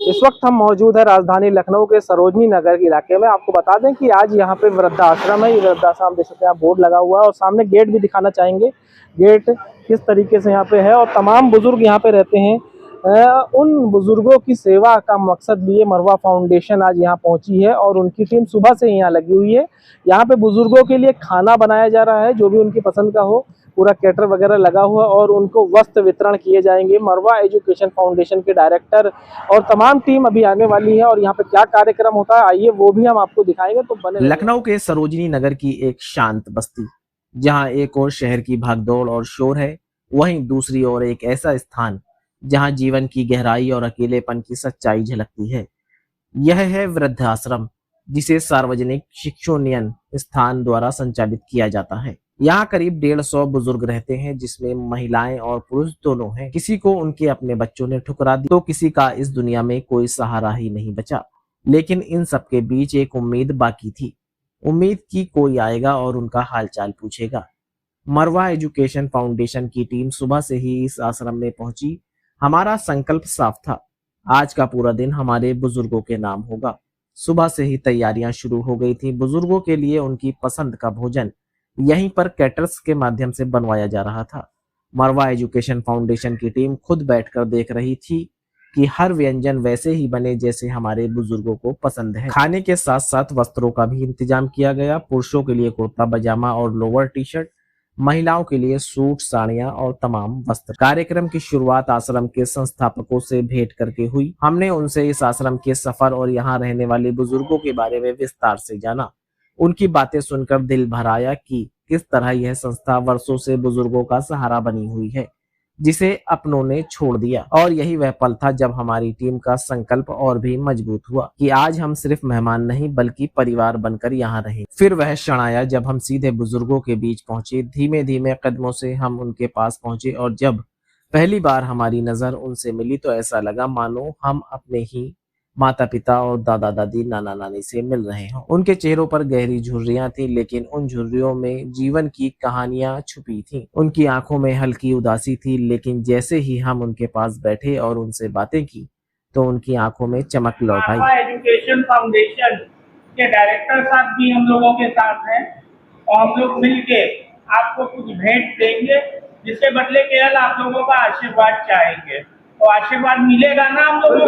इस वक्त हम मौजूद है राजधानी लखनऊ के सरोजनी नगर के इलाके में। आपको बता दें कि आज यहाँ पे वृद्धाश्रम है। ये वृद्धाश्रम देख सकते हैं आप, बोर्ड लगा हुआ है और सामने गेट भी दिखाना चाहेंगे। गेट किस तरीके से यहाँ पे है और तमाम बुजुर्ग यहाँ पे रहते हैं। उन बुजुर्गों की सेवा का मकसद लिए मरवा फाउंडेशन आज यहाँ पहुंची है और उनकी टीम सुबह से यहाँ लगी हुई है। यहाँ पे बुजुर्गों के लिए खाना बनाया जा रहा है, जो भी उनकी पसंद का हो। पूरा कैटर वगैरह लगा हुआ और उनको वस्त्र वितरण किए जाएंगे। मरवा एजुकेशन फाउंडेशन के डायरेक्टर और तमाम टीम अभी आने वाली है और यहाँ पे क्या कार्यक्रम होता है आइए वो भी हम आपको दिखाएंगे, तो बने। लखनऊ के सरोजनी नगर की एक शांत बस्ती, जहां एक और शहर की भागदौड़ और शोर है, वहीं दूसरी ओर एक ऐसा स्थान जहां जीवन की गहराई और अकेलेपन की सच्चाई झलकती है। यह है वृद्धाश्रम, जिसे सार्वजनिक शिक्षोन्नयन स्थान द्वारा संचालित किया जाता है। यहाँ करीब 150 बुजुर्ग रहते हैं, जिसमें महिलाएं और पुरुष दोनों हैं। किसी को उनके अपने बच्चों ने ठुकरा दी, तो किसी का इस दुनिया में कोई सहारा ही नहीं बचा। लेकिन इन सबके बीच एक उम्मीद बाकी थी, उम्मीद की कोई आएगा और उनका हालचाल पूछेगा। मरवा एजुकेशन फाउंडेशन की टीम सुबह से ही इस आश्रम में पहुंची। हमारा संकल्प साफ था, आज का पूरा दिन हमारे बुजुर्गों के नाम होगा। सुबह से ही तैयारियां शुरू हो गई थी। बुजुर्गों के लिए उनकी पसंद का भोजन यहीं पर कैटर्स के माध्यम से बनवाया जा रहा था। मरवा एजुकेशन फाउंडेशन की टीम खुद बैठकर देख रही थी कि हर व्यंजन वैसे ही बने जैसे हमारे बुजुर्गों को पसंद है। खाने के साथ साथ वस्त्रों का भी इंतजाम किया गया। पुरुषों के लिए कुर्ता पजामा और लोअर टी शर्ट, महिलाओं के लिए सूट, साड़ियां और तमाम वस्त्र। कार्यक्रम की शुरुआत आश्रम के संस्थापकों से भेंट करके हुई। हमने उनसे इस आश्रम के सफर और यहाँ रहने वाले बुजुर्गों के बारे में विस्तार से जाना। उनकी बातें सुनकर दिल भर आया कि किस तरह यह संस्था वर्षों से बुजुर्गों का सहारा बनी हुई है, जिसे अपनों ने छोड़ दिया। और यही वह पल था जब हमारी टीम का संकल्प और भी मजबूत हुआ कि आज हम सिर्फ मेहमान नहीं बल्कि परिवार बनकर यहाँ रहें। फिर वह क्षण आया जब हम सीधे बुजुर्गों के बीच पहुंचे। धीमे धीमे कदमों से हम उनके पास पहुंचे और जब पहली बार हमारी नजर उनसे मिली तो ऐसा लगा मानो हम अपने ही माता पिता और दादा दादी, नाना नानी से मिल रहे हों। उनके चेहरों पर गहरी झुर्रियां थी, लेकिन उन झुर्रियों में जीवन की कहानियां छुपी थीं। उनकी आंखों में हल्की उदासी थी, लेकिन जैसे ही हम उनके पास बैठे और उनसे बातें की तो उनकी आंखों में चमक लौट आई। एजुकेशन फाउंडेशन के डायरेक्टर साहब भी हम लोगों के साथ हैं और हम लोग मिलके आपको कुछ भेंट देंगे, जिसके बदले केवल आप लोगों का आशीर्वाद चाहेंगे। तो आशीर्वाद मिलेगा ना हम लोगों को?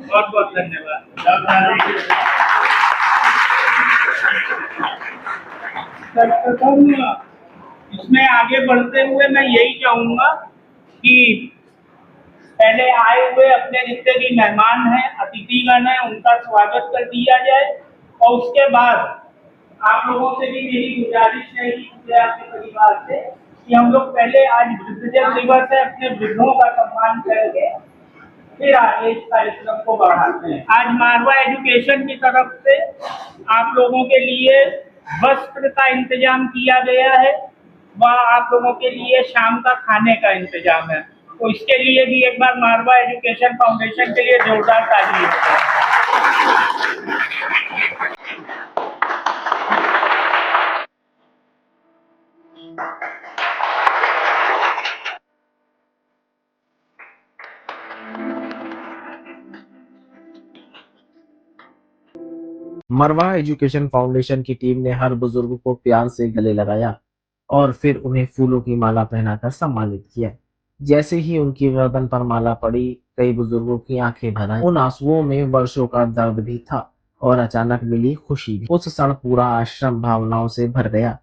बहुत बहुत धन्यवाद। इसमें आगे बढ़ते हुए मैं यही चाहूंगा कि पहले आए हुए अपने जितने भी मेहमान हैं, अतिथिगण हैं, उनका स्वागत कर दिया जाए और उसके बाद आप लोगों से भी मेरी गुजारिश है कि आपके परिवार से कि हम लोग पहले आज वृद्धजन दिवस है, अपने वृद्धों का सम्मान करके फिर आगे इस कार्यक्रम को बढ़ाते हैं। आज मारवा एजुकेशन की तरफ से आप लोगों के लिए वस्त्र का इंतजाम किया गया है, वहाँ आप लोगों के लिए शाम का खाने का इंतजाम है। तो इसके लिए भी एक बार मारवा एजुकेशन फाउंडेशन के लिए जोरदार ताली हो। मरवा एजुकेशन फाउंडेशन की टीम ने हर बुजुर्ग को प्यार से गले लगाया और फिर उन्हें फूलों की माला पहनाकर सम्मानित किया। जैसे ही उनकी गर्दन पर माला पड़ी, कई बुजुर्गों की आंखें भर आईं। उन आंसुओं में वर्षों का दर्द भी था और अचानक मिली खुशी भी। उस क्षण पूरा आश्रम भावनाओं से भर गया।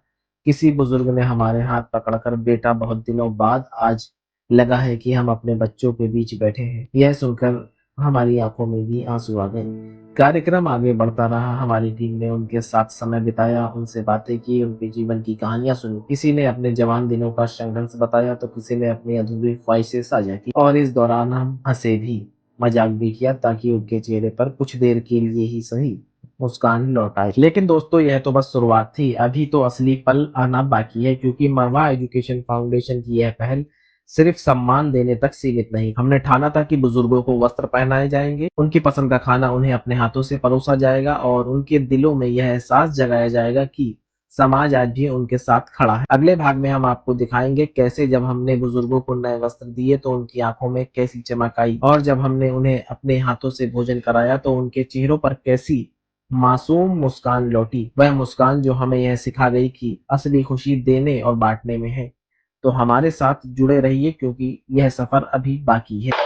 किसी बुजुर्ग ने हमारे हाथ पकड़कर, बेटा बहुत दिनों बाद आज लगा है कि हम अपने बच्चों के बीच बैठे हैं। यह सुनकर हमारी आंखों में भी आंसू आ गए। कार्यक्रम आगे बढ़ता रहा। हमारी टीम ने उनके साथ समय बिताया, उनसे बातें की, उनके जीवन की कहानियां सुनी। किसी ने अपने जवान दिनों का संघर्ष बताया तो किसी ने अपनी अधूरी ख्वाहिशें साझा की और इस दौरान हम हंसे भी, मजाक भी किया ताकि उनके चेहरे पर कुछ देर के लिए ही सही मुस्कान लौट आए। लेकिन दोस्तों, यह तो बस शुरुआत थी। अभी तो असली पल आना बाकी है, क्योंकि मरवा एजुकेशन फाउंडेशन की यह पहल सिर्फ सम्मान देने तक सीमित नहीं। हमने ठाना था कि बुजुर्गों को वस्त्र पहनाए जाएंगे, उनकी पसंद का खाना उन्हें अपने हाथों से परोसा जाएगा और उनके दिलों में यह एहसास जगाया जाएगा कि समाज आज भी उनके साथ खड़ा है। अगले भाग में हम आपको दिखाएंगे कैसे जब हमने बुजुर्गों को नए वस्त्र दिए तो उनकी आंखों में कैसी चमक आई, और जब हमने उन्हें अपने हाथों से भोजन कराया तो उनके चेहरों पर कैसी मासूम मुस्कान लौटी। वह मुस्कान जो हमें यह सिखा गई कि असली खुशी देने और बांटने में है। तो हमारे साथ जुड़े रहिए क्योंकि यह सफर अभी बाकी है।